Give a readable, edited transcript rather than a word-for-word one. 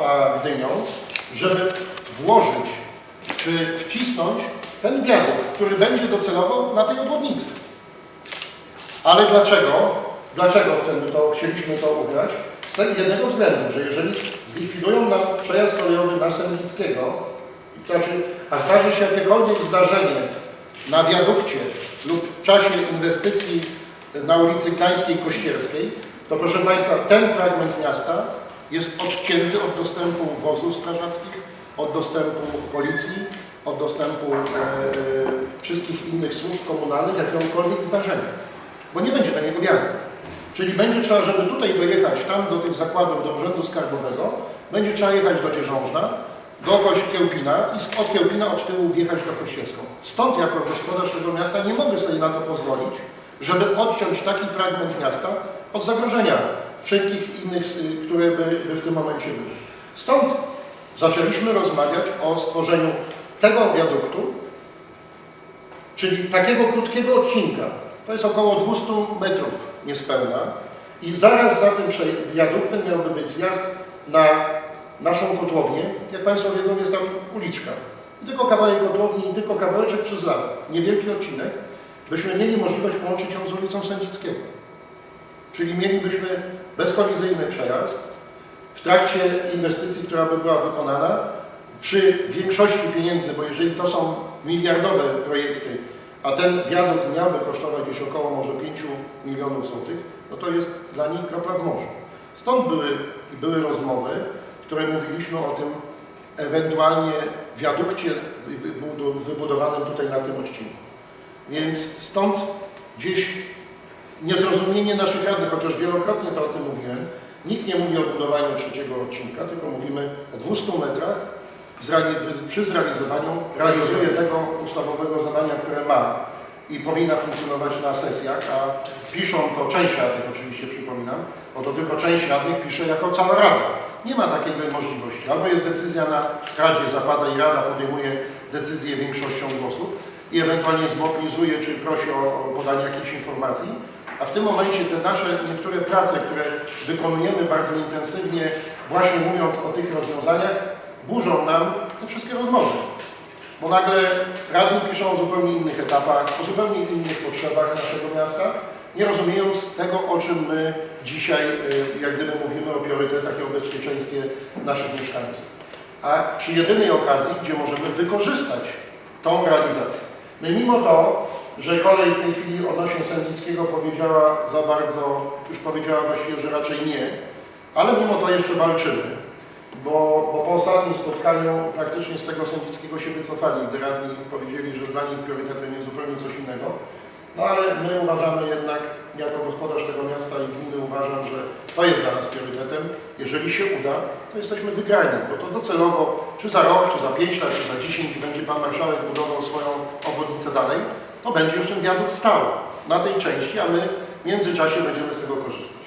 a Gdynią, żeby włożyć czy wcisnąć ten wiadukt, który będzie docelowo na tej obwodnicy. Ale dlaczego? Dlaczego chcieliśmy to ugrać? Z tego jednego względu, że jeżeli zlikwidują nam przejazd kolejowy na Sędzickiego, a zdarzy się jakiekolwiek zdarzenie na wiadukcie lub w czasie inwestycji na ulicy Gdańskiej Kościerskiej, to proszę Państwa, ten fragment miasta jest odcięty od dostępu wozów strażackich, od dostępu policji, od dostępu wszystkich innych służb komunalnych, jakiegokolwiek zdarzenia, bo nie będzie do niego wjazdu. Czyli będzie trzeba, żeby tutaj dojechać, tam do tych zakładów, do Urzędu Skarbowego, będzie trzeba jechać do Dzierżążna, do Kiełpina i od Kiełpina od tyłu wjechać do Kościerską. Stąd jako gospodarz tego miasta nie mogę sobie na to pozwolić, żeby odciąć taki fragment miasta od zagrożenia wszelkich innych, które by w tym momencie były. Stąd zaczęliśmy rozmawiać o stworzeniu tego wiaduktu, czyli takiego krótkiego odcinka. To jest około 200 metrów niespełna i zaraz za tym wiaduktem miałby być zjazd na naszą kotłownię. Jak Państwo wiedzą, jest tam uliczka. I tylko kawałek kotłowni, i tylko kawałeczek przez las. Niewielki odcinek. Byśmy mieli możliwość połączyć ją z ulicą Sędzickiego. Czyli mielibyśmy bezkolizyjny przejazd w trakcie inwestycji, która by była wykonana przy większości pieniędzy, bo jeżeli to są miliardowe projekty, a ten wiadukt miałby kosztować gdzieś około może 5 milionów złotych, no to jest dla nich kropla w morzu. Stąd były rozmowy, które mówiliśmy o tym ewentualnie wiadukcie wybudowanym tutaj na tym odcinku. Więc stąd gdzieś niezrozumienie naszych radnych, chociaż wielokrotnie to o tym mówiłem. Nikt nie mówi o budowaniu trzeciego odcinka, tylko mówimy o 200 metrach. Przy zrealizowaniu realizuje tego ustawowego zadania, które ma i powinna funkcjonować na sesjach, a piszą to część radnych, oczywiście przypominam, bo to tylko część radnych pisze jako cała Rada. Nie ma takiej możliwości. Albo jest decyzja na Radzie, zapada i Rada podejmuje decyzję większością głosów i ewentualnie zmobilizuje czy prosi o podanie jakichś informacji, a w tym momencie te nasze niektóre prace, które wykonujemy bardzo intensywnie, właśnie mówiąc o tych rozwiązaniach, burzą nam te wszystkie rozmowy. Bo nagle radni piszą o zupełnie innych etapach, o zupełnie innych potrzebach naszego miasta, nie rozumiejąc tego, o czym my dzisiaj, jak gdyby mówimy o priorytetach i o bezpieczeństwie naszych mieszkańców. A przy jedynej okazji, gdzie możemy wykorzystać tą realizację. My mimo to, że kolej w tej chwili odnośnie Sędzickiego powiedziała za bardzo, już powiedziała właściwie, że raczej nie, ale mimo to jeszcze walczymy. Bo po ostatnim spotkaniu praktycznie z tego Sędzickiego się wycofali, gdy radni powiedzieli, że dla nich priorytetem jest zupełnie coś innego. No ale my uważamy jednak, jako gospodarz tego miasta i gminy uważam, że to jest dla nas priorytetem. Jeżeli się uda, to jesteśmy wygrani, bo to docelowo, czy za rok, czy za 5 lat, czy za 10 będzie Pan Marszałek budował swoją obwodnicę dalej, to będzie już ten wiadukt stał na tej części, a my w międzyczasie będziemy z tego korzystać.